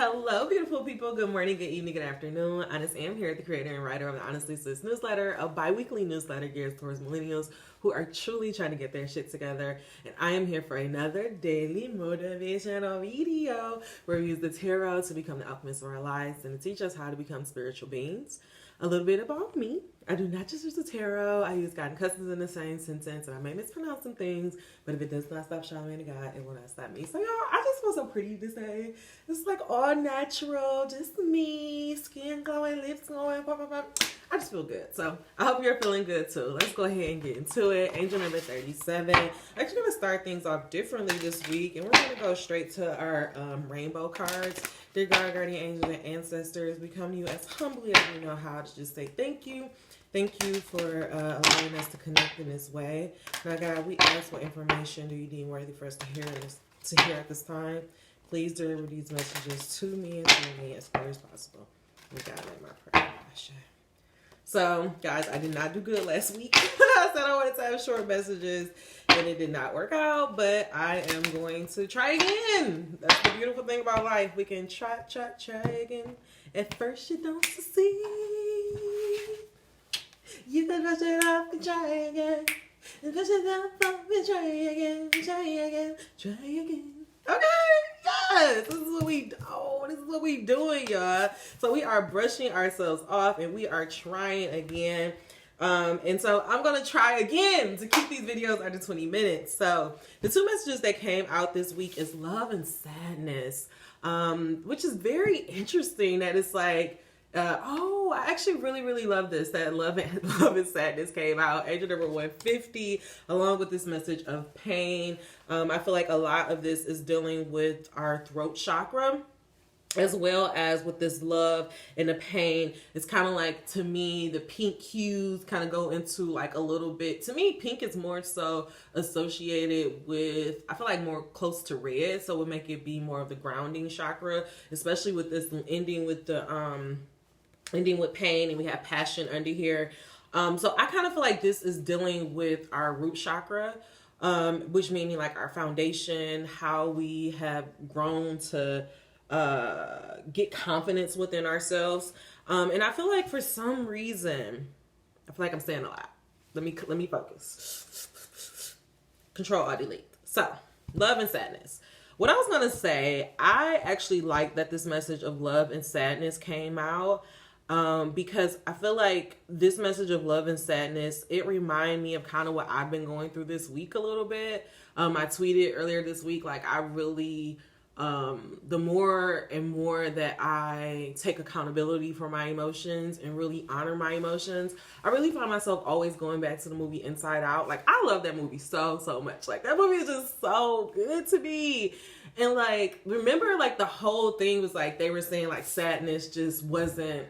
Hello, beautiful people. Good morning, good evening, good afternoon. Honest Am here, the creator and writer of the Honestly Sis newsletter, a bi-weekly newsletter geared towards millennials who are truly trying to get their shit together. And I am here for another daily motivational video where we use the tarot to become the alchemists of our lives and to teach us how to become spiritual beings. A little bit about me. I do not just use the tarot. I use God and cousins in the same sentence, and I may mispronounce some things, but if it does not stop Charlamagne to God, it will not stop me. So y'all, I just feel so pretty today. It's like all natural, just me, skin glowing, lips glowing, blah, blah, blah. I just feel good. So I hope you're feeling good too. Let's go ahead and get into it. Angel number 37. I'm actually going to start things off differently this week, and we're going to go straight to our rainbow cards. Dear God, guardian angels, and ancestors, we come to you as humbly as we know how to just say thank you. Thank you for allowing us to connect in this way. Now, God, we ask what information do you deem worthy for us to hear at this time. Please deliver these messages to me and through me as far as possible. And God, let my prayer. So, guys, I did not do good last week. I said I wanted to have short messages, and it did not work out, but I am going to try again. That's the beautiful thing about life. We can try again. At first, you don't succeed. You can brush it off and try again. And brush it off and try again. Try again. Okay, yes, this is what we do. This is what we doing, y'all. So we are brushing ourselves off and we are trying again. And so I'm gonna try again to keep these videos under 20 minutes. So the two messages that came out this week is love and sadness, which is very interesting. That it's like, I actually really love this, that love and sadness came out. Angel number 150, along with this message of pain. I feel like a lot of this is dealing with our throat chakra, as well as with this love and the pain. It's kind of like, to me, the pink hues kind of go into like a little bit. To me, pink is more so associated with, I feel like, more close to red, so it would make it be more of the grounding chakra, especially with this ending with the ending with pain, and we have passion under here. So I kind of feel like this is dealing with our root chakra, which meaning like our foundation, how we have grown to get confidence within ourselves. And I feel like for some reason, I feel like I'm saying a lot. Let me focus. Control, Alt, Delete. So, love and sadness. What I was going to say, I actually like that this message of love and sadness came out. Because I feel like this message of love and sadness, it reminded me of kind of what I've been going through this week a little bit. I tweeted earlier this week, like I really, the more and more that I take accountability for my emotions and really honor my emotions, I really find myself always going back to the movie Inside Out. Like, I love that movie so much. Like, that movie is just so good to me. And like, remember, like the whole thing was like, they were saying like sadness just wasn't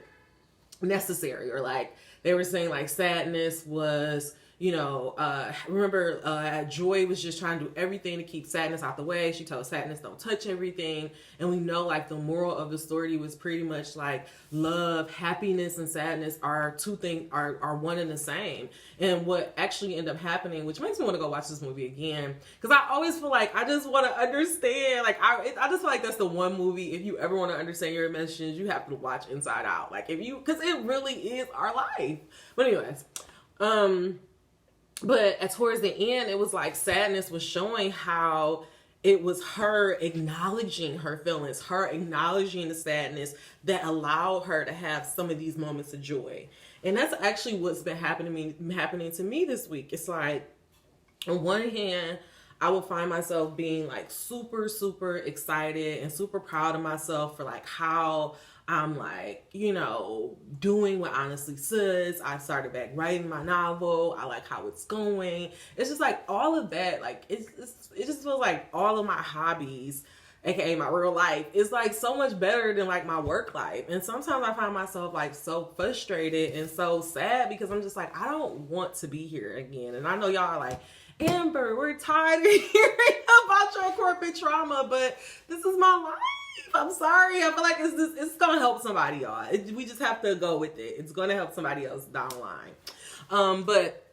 necessary, or like they were saying like sadness was, remember Joy was just trying to do everything to keep sadness out the way. She told sadness don't touch everything, and we know like the moral of the story was pretty much like love, happiness, and sadness are two things, are one and the same. And what actually ended up happening, which makes me want to go watch this movie again, because I always feel like I just want to understand, like I just feel like that's the one movie, if you ever want to understand your emotions, you have to watch Inside Out. Like, if you, because it really is our life. But anyways, but towards the end, it was like sadness was showing how it was her acknowledging her feelings, her acknowledging the sadness that allowed her to have some of these moments of joy. And that's actually what's been happening to me this week. It's like, on one hand, I will find myself being like super excited and super proud of myself for like how I'm like, doing what Honestly Sis. I started back writing my novel. I like how it's going. It's just like all of that. Like, it just feels like all of my hobbies, aka my real life, is like so much better than like my work life. And sometimes I find myself like so frustrated and so sad, because I'm just like, I don't want to be here again. And I know y'all are like, Amber, we're tired of hearing about your corporate trauma, but this is my life. I'm sorry. I feel like it's gonna help somebody, y'all. We just have to go with it. It's gonna help somebody else down the line. But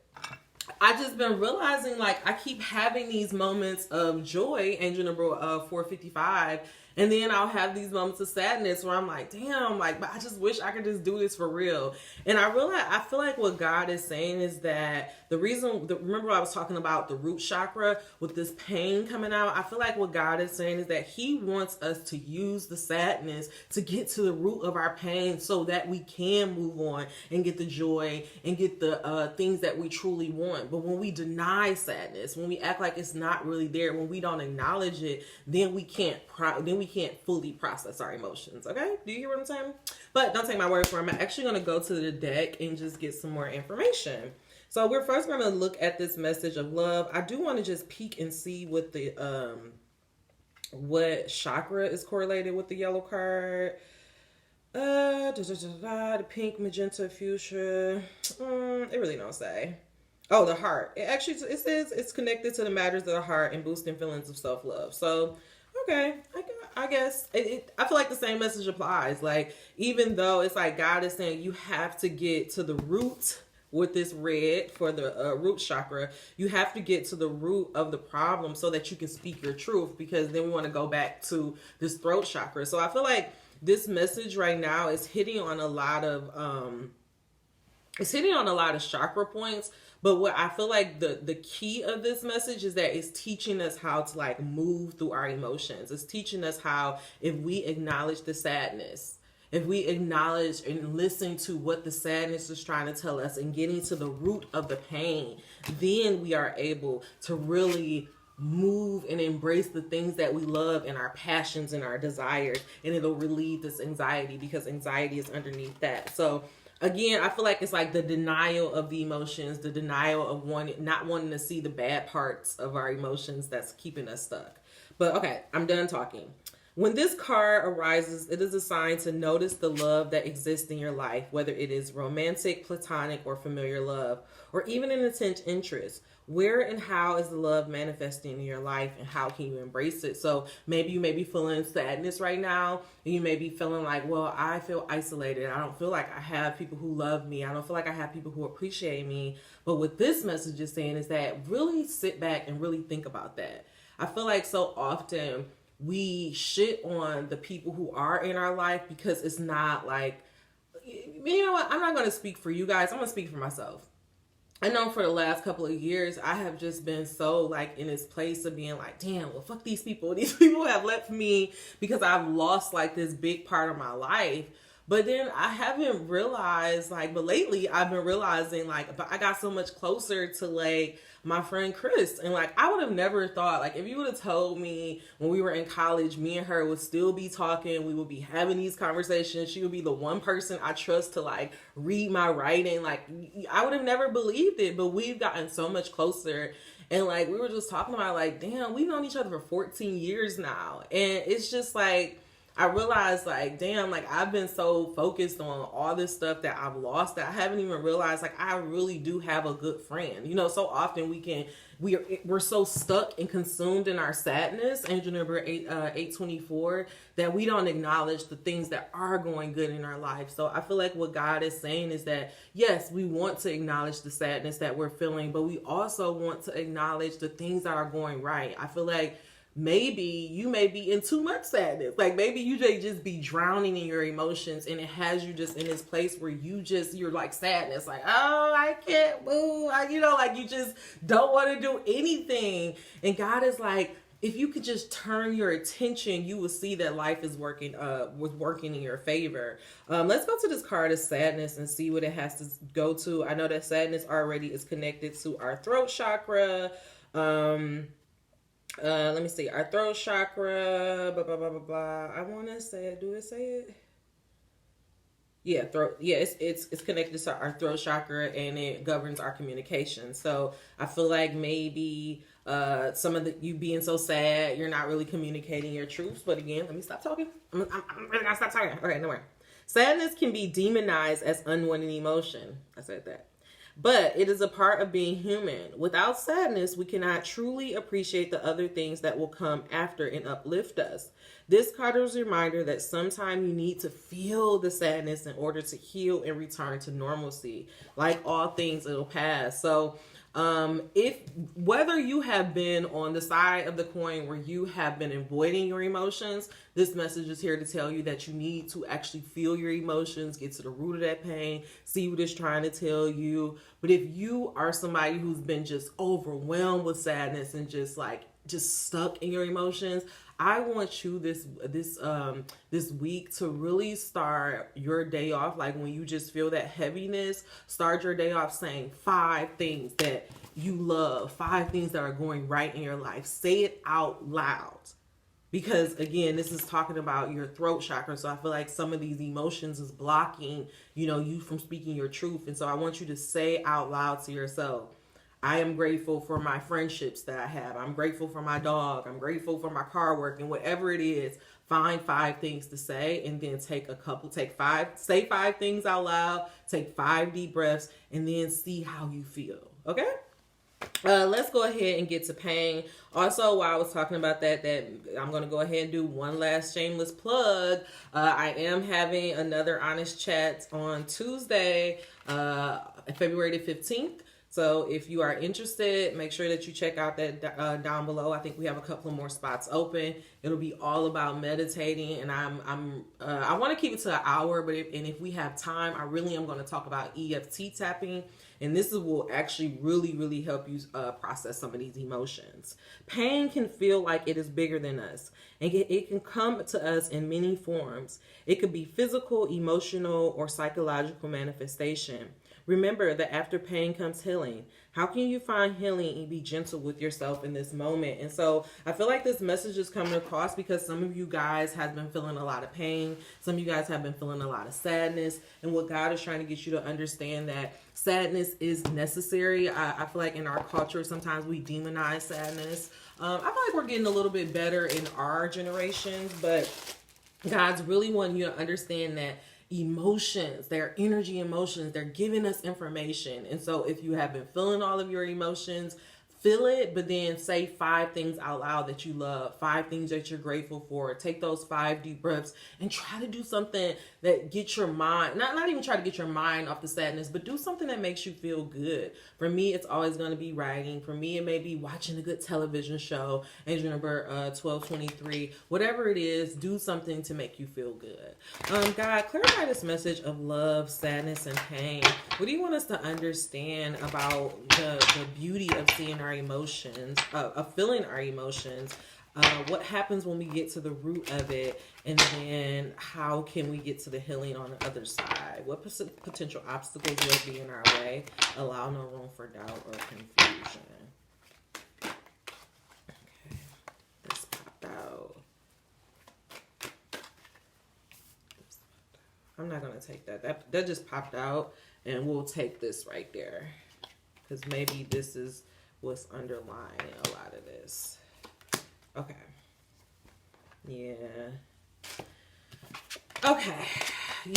I just been realizing, like, I keep having these moments of joy, angel number 455, And then I'll have these moments of sadness where I'm like, damn, like, but I just wish I could just do this for real. And I feel like what God is saying is that remember I was talking about the root chakra with this pain coming out. I feel like what God is saying is that he wants us to use the sadness to get to the root of our pain so that we can move on and get the joy and get the things that we truly want. But when we deny sadness, when we act like it's not really there, when we don't acknowledge it, then we can't fully process our emotions. Okay, do you hear what I'm saying? But don't take my word for it. I'm actually going to go to the deck and just get some more information. So we're first going to look at this message of love. I do want to just peek and see what the what chakra is correlated with the yellow card. The pink, magenta, fuchsia. It really don't say. Oh, the heart. It says it's connected to the matters of the heart and boosting feelings of self-love. So, okay, I guess I feel like the same message applies. Like, even though it's like God is saying you have to get to the root with this red for the root chakra, you have to get to the root of the problem so that you can speak your truth, because then we want to go back to this throat chakra. So I feel like this message right now is hitting on a lot of chakra points. But what I feel like the key of this message is that it's teaching us how to like move through our emotions. It's teaching us how, if we acknowledge the sadness, if we acknowledge and listen to what the sadness is trying to tell us and getting to the root of the pain, then we are able to really move and embrace the things that we love and our passions and our desires, and it'll relieve this anxiety, because anxiety is underneath that. So again, I feel like it's like the denial of the emotions, the denial of not wanting to see the bad parts of our emotions that's keeping us stuck. But okay, I'm done talking. When this card arises, it is a sign to notice the love that exists in your life, whether it is romantic, platonic, or familiar love, or even an intense interest. Where and how is the love manifesting in your life, and how can you embrace it? So maybe you may be feeling sadness right now, and you may be feeling like, well, I feel isolated. I don't feel like I have people who love me. I don't feel like I have people who appreciate me. But what this message is saying is that really sit back and really think about that. I feel like so often we shit on the people who are in our life because it's not like, you know what? I'm not going to speak for you guys. I'm going to speak for myself. I know for the last couple of years, I have just been so like in this place of being like, damn, well, fuck these people. These people have left me because I've lost like this big part of my life. But then I haven't realized but lately I've been realizing I got so much closer to like my friend Chris. And like, I would have never thought, like, if you would have told me when we were in college, me and her would still be talking, we would be having these conversations, she would be the one person I trust to like read my writing, like, I would have never believed it. But we've gotten so much closer. And like, we were just talking about like, damn, we've known each other for 14 years now. And it's just like, I realized like, damn, like I've been so focused on all this stuff that I've lost that I haven't even realized like I really do have a good friend. You know, so often we're so stuck and consumed in our sadness, angel number 824, that we don't acknowledge the things that are going good in our life. So I feel like what God is saying is that, yes, we want to acknowledge the sadness that we're feeling, but we also want to acknowledge the things that are going right. I feel like maybe you may be in too much sadness. Like maybe you just be drowning in your emotions, and it has you just in this place where you're like sadness. Like, oh, I can't move. Like you just don't want to do anything. And God is like, if you could just turn your attention, you will see that life is working in your favor. Let's go to this card of sadness and see what it has to go to. I know that sadness already is connected to our throat chakra. Let me see, our throat chakra, blah, blah, blah, blah, blah. I want to say it. Do it say it? Yeah, throat. Yeah, it's connected to our throat chakra, and it governs our communication. So I feel like maybe some of you being so sad, you're not really communicating your truths. But again, let me stop talking. I'm really gonna stop talking. Okay, no worry. Sadness can be demonized as unwanted emotion. I said that. But it is a part of being human. Without sadness, we cannot truly appreciate the other things that will come after and uplift us. This card is a reminder that sometimes you need to feel the sadness in order to heal and return to normalcy. Like all things, it'll pass. So If whether you have been on the side of the coin where you have been avoiding your emotions, this message is here to tell you that you need to actually feel your emotions, get to the root of that pain, see what it's trying to tell you. But if you are somebody who's been just overwhelmed with sadness and just stuck in your emotions, I want you this week to really start your day off, like when you just feel that heaviness, start your day off saying 5 things that you love, 5 things that are going right in your life. Say it out loud. Because again, this is talking about your throat chakra. So I feel like some of these emotions is blocking, you from speaking your truth. And so I want you to say out loud to yourself, I am grateful for my friendships that I have. I'm grateful for my dog. I'm grateful for my car working, whatever it is. Find 5 things to say and then say 5 things out loud, take 5 deep breaths, and then see how you feel. Okay? Let's go ahead and get to pain. Also, while I was talking about that I'm going to go ahead and do one last shameless plug. I am having another Honest Chat on Tuesday, February the 15th. So if you are interested, make sure that you check out that down below. I think we have a couple of more spots open. It'll be all about meditating, and I want to keep it to an hour, but if we have time, I really am going to talk about EFT tapping, and this will actually really help you process some of these emotions. Pain can feel like it is bigger than us, and it can come to us in many forms. It could be physical, emotional, or psychological manifestation. Remember that after pain comes healing. How can you find healing and be gentle with yourself in this moment? And so I feel like this message is coming across because some of you guys have been feeling a lot of pain. Some of you guys have been feeling a lot of sadness. And what God is trying to get you to understand that sadness is necessary. I feel like in our culture, sometimes we demonize sadness. I feel like we're getting a little bit better in our generations, but God's really wanting you to understand that emotions, they're energy emotions, they're giving us information. And so if you have been feeling all of your emotions, feel it, but then say 5 things out loud that you love, 5 things that you're grateful for. Take those 5 deep breaths and try to do something that gets your mind, not even try to get your mind off the sadness, but do something that makes you feel good. For me, it's always going to be writing. For me, it may be watching a good television show, Angel number 1223. Whatever it is, do something to make you feel good. God, clarify this message of love, sadness, and pain. What do you want us to understand about the beauty of seeing our emotions, of feeling our emotions? What happens when we get to the root of it, and then how can we get to the healing on the other side? What potential obstacles will be in our way? Allow no room for doubt or confusion. Okay, this popped out. I'm not going to take that. That just popped out, and we'll take this right there, because maybe this is what's underlying a lot of this. Okay. Yeah. Okay.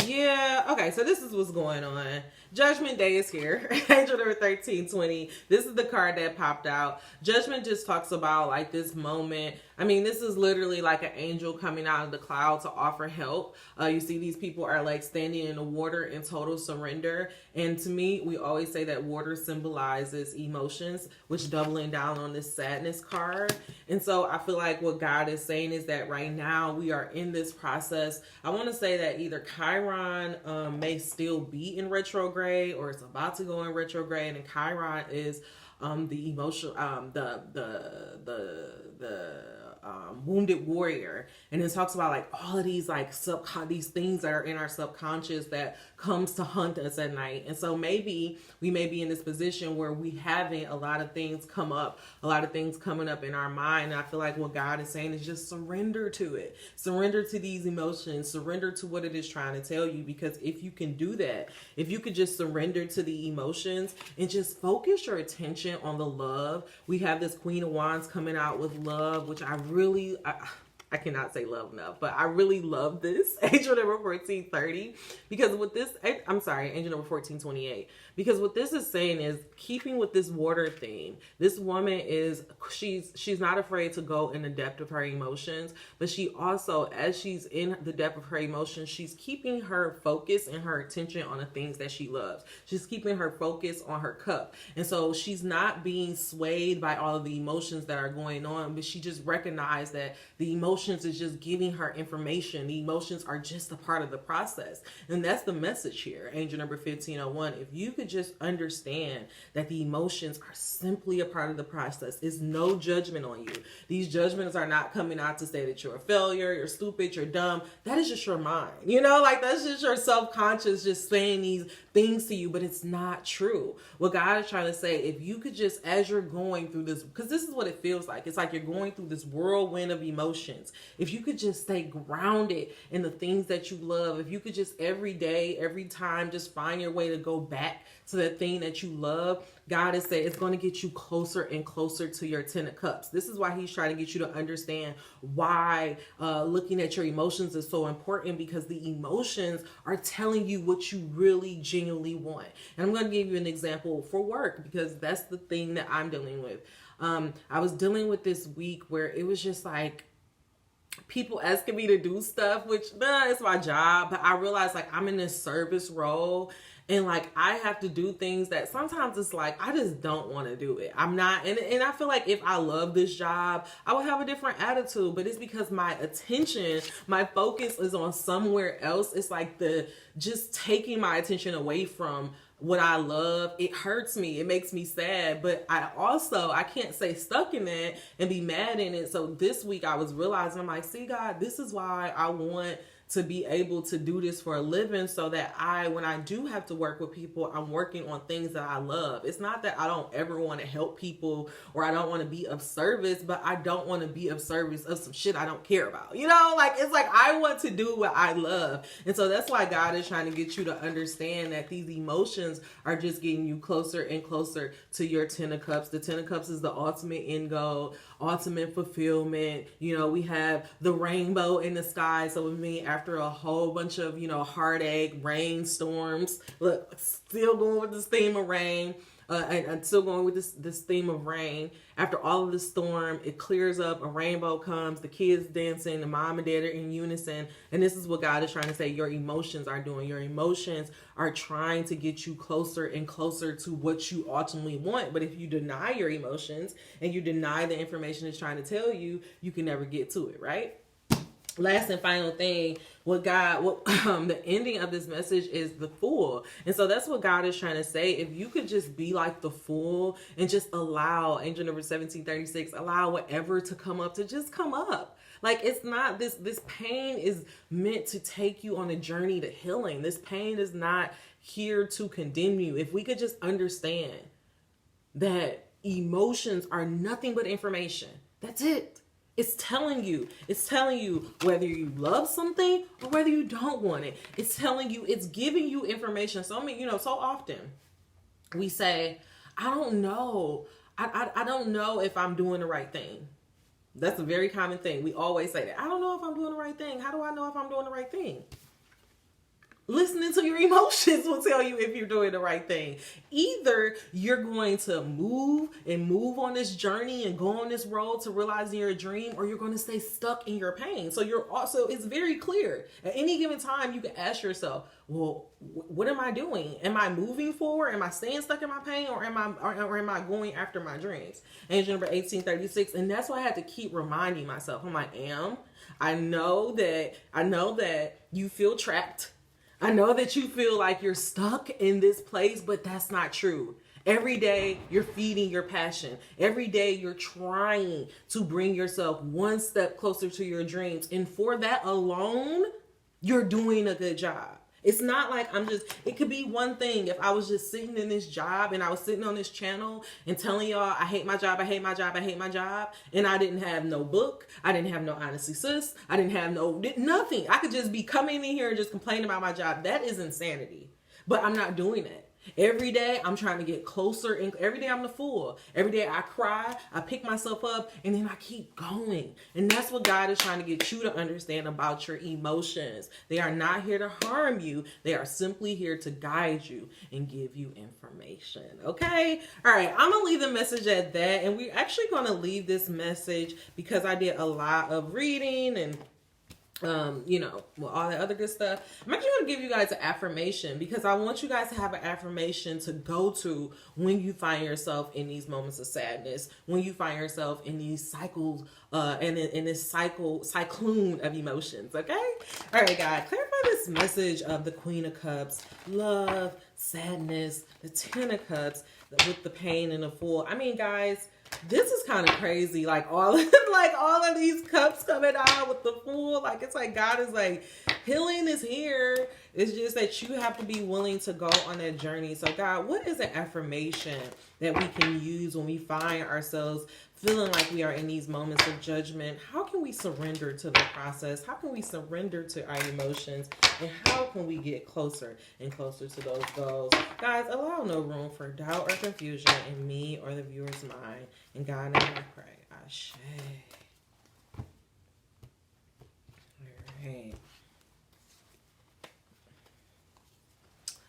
Yeah. Okay. So this is what's going on. Judgment Day is here. Angel number 1320. This is the card that popped out. Judgment just talks about like this moment. I mean, this is literally like an angel coming out of the cloud to offer help. You see these people are like standing in the water in total surrender. And to me, we always say that water symbolizes emotions, which doubling down on this sadness card. And so I feel like what God is saying is that right now we are in this process. I want to say that either Chiron may still be in retrograde, or it's about to go in retrograde, and Chiron is the emotional, wounded warrior, and it talks about like all of these like these things that are in our subconscious that comes to hunt us at night. And so maybe we may be in this position where we having a lot of things come up, a lot of things coming up in our mind. And I feel like what God is saying is just surrender to it, surrender to these emotions, surrender to what it is trying to tell you. Because if you can do that, if you could just surrender to the emotions and just focus your attention on the love. We have this Queen of Wands coming out with love, which I I cannot say love enough, but I really love this angel number 1430 because with this, I'm sorry, angel number 1428, because what this is saying is keeping with this water theme. This woman is, she's not afraid to go in the depth of her emotions, but she also, as she's in the depth of her emotions, she's keeping her focus and her attention on the things that she loves. She's keeping her focus on her cup. And so she's not being swayed by all of the emotions that are going on, but she just recognized that the emotions is just giving her information. The emotions are just a part of the process. And that's the message here, angel number 1501. If you could just understand that the emotions are simply a part of the process, it's no judgment on you. These judgments are not coming out to say that you're a failure, you're stupid, you're dumb. That is just your mind, you know, like that's just your subconscious just saying these things to you, but it's not true. What God is trying to say, if you could just, as you're going through this, because this is what it feels like. It's like you're going through this whirlwind of emotions. If you could just stay grounded in the things that you love, if you could just every day, every time, just find your way to go back to that thing that you love, God is saying it's going to get you closer and closer to your 10 of cups. This is why he's trying to get you to understand why looking at your emotions is so important, because the emotions are telling you what you really genuinely want. And I'm going to give you an example for work, because that's the thing that I'm dealing with. I was dealing with this week where it was just like, people asking me to do stuff, which it's my job, but I realized like I'm in this service role and like I have to do things that sometimes it's like I just don't want to do it. I'm not, and I feel like if I love this job, I would have a different attitude, but it's because my attention, my focus is on somewhere else. It's like just taking my attention away from what I love. It hurts me. It makes me sad, but I can't stay stuck in that and be mad in it. So this week I was realizing, I'm like, see God, this is why I want to be able to do this for a living, so that when I do have to work with people, I'm working on things that I love. It's not that I don't ever want to help people or I don't want to be of service, but I don't want to be of service of some shit I don't care about. You know, like it's like I want to do what I love. And so that's why God is trying to get you to understand that these emotions are just getting you closer and closer to your 10 of cups. The 10 of cups is the ultimate end goal, ultimate fulfillment. You know, we have the rainbow in the sky. So with me, after a whole bunch of, heartache, rainstorms, look, still going with this theme of rain, and still going with this theme of rain. After all of the storm, it clears up, a rainbow comes, the kids dancing, the mom and dad are in unison. And this is what God is trying to say your emotions are doing. Your emotions are trying to get you closer and closer to what you ultimately want. But if you deny your emotions and you deny the information it's trying to tell you, you can never get to it, right? Last and final thing, the ending of this message is the Fool. And so that's what God is trying to say. If you could just be like the Fool and just allow, angel number 1736, allow whatever to come up to just come up. Like it's not this pain is meant to take you on a journey to healing. This pain is not here to condemn you. If we could just understand that emotions are nothing but information. That's it. It's telling you whether you love something or whether you don't want it. It's telling you, it's giving you information. So, so often we say, I don't know. I don't know if I'm doing the right thing. That's a very common thing. We always say that. I don't know if I'm doing the right thing. How do I know if I'm doing the right thing? Listening to your emotions will tell you if you're doing the right thing. Either you're going to move on this journey and go on this road to realizing your dream, or you're going to stay stuck in your pain. So it's very clear. At any given time, you can ask yourself, well, what am I doing? Am I moving forward? Am I staying stuck in my pain, or am I going after my dreams? Angel number 1836. And that's why I had to keep reminding myself. I'm like, I know that you feel trapped. I know that you feel like you're stuck in this place, but that's not true. Every day you're feeding your passion. Every day you're trying to bring yourself one step closer to your dreams. And for that alone, you're doing a good job. It's not like it could be one thing if I was just sitting in this job and I was sitting on this channel and telling y'all, I hate my job, I hate my job, I hate my job. And I didn't have no book. I didn't have no Honestly Sis. I didn't have nothing. I could just be coming in here and just complaining about my job. That is insanity. But I'm not doing that. Every day I'm trying to get closer, and every day I'm the fool. Every day I cry, I pick myself up, and then I keep going. And that's what God is trying to get you to understand about your emotions. They are not here to harm you. They are simply here to guide you and give you information. Okay? All right, I'm going to leave the message at that. And we're actually going to leave this message because I did a lot of reading and all that other good stuff. I'm actually going to give you guys an affirmation because I want you guys to have an affirmation to go to when you find yourself in these moments of sadness, when you find yourself in these cycles, and in this cyclone of emotions. Okay. All right, guys, clarify this message of the Queen of Cups, love, sadness, the Ten of Cups with the pain and the Fool. I mean, guys, this is kind of crazy. Like all of these cups coming out with the Fool. Like, it's like God is like, healing is here. It's just that you have to be willing to go on that journey. So God, what is an affirmation that we can use when we find ourselves feeling like we are in these moments of judgment? How can we surrender to the process? How can we surrender to our emotions? And how can we get closer and closer to those goals? Guys, allow no room for doubt or confusion in me or the viewer's mind. In God's name I pray. Ashe. All right.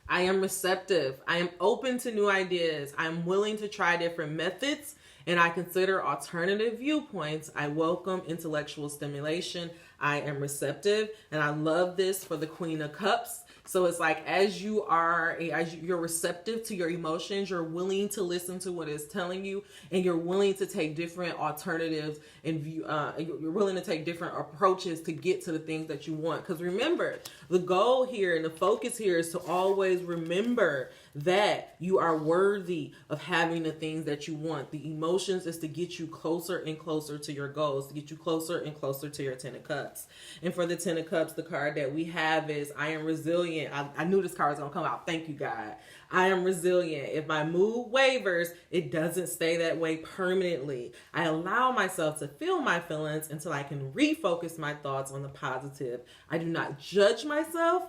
I am receptive. I am open to new ideas. I'm willing to try different methods, and I consider alternative viewpoints. I welcome intellectual stimulation. I am receptive, and I love this for the Queen of Cups. So it's like, as you're receptive to your emotions, you're willing to listen to what it's telling you, and you're willing to take different alternatives and you're willing to take different approaches to get to the things that you want. Because remember, the goal here and the focus here is to always remember that you are worthy of having the things that you want. The emotions is to get you closer and closer to your goals, to get you closer and closer to your Ten of Cups. And for the Ten of Cups, the card that we have is I am resilient. I knew this card was going to come out. Thank you, God. I am resilient. If my mood wavers, it doesn't stay that way permanently. I allow myself to feel my feelings until I can refocus my thoughts on the positive. I do not judge myself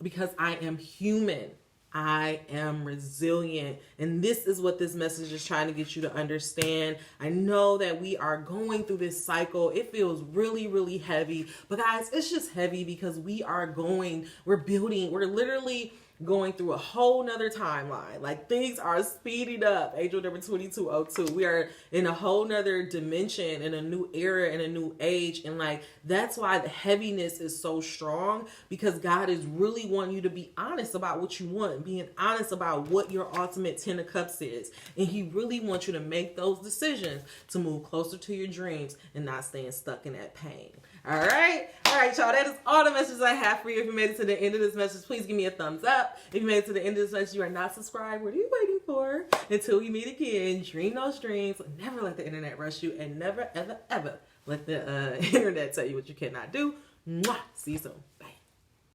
because I am human. I am resilient. And this is what this message is trying to get you to understand. I know that we are going through this cycle. It feels really, really heavy. But guys, it's just heavy because we're literally going through a whole nother timeline. Like, things are speeding up. Angel number 2202. We are in a whole nother dimension, in a new era, in a new age. And like, that's why the heaviness is so strong, because God is really wanting you to be honest about what you want, being honest about what your ultimate Ten of Cups is. And he really wants you to make those decisions to move closer to your dreams and not staying stuck in that pain. All right, y'all. That is all the messages I have for you. If you made it to the end of this message, please give me a thumbs up. If you made it to the end of this message, you are not subscribed. What are you waiting for? Until we meet again, dream those dreams. Never let the internet rush you, and never, ever, ever let the internet tell you what you cannot do. Mwah. See you soon.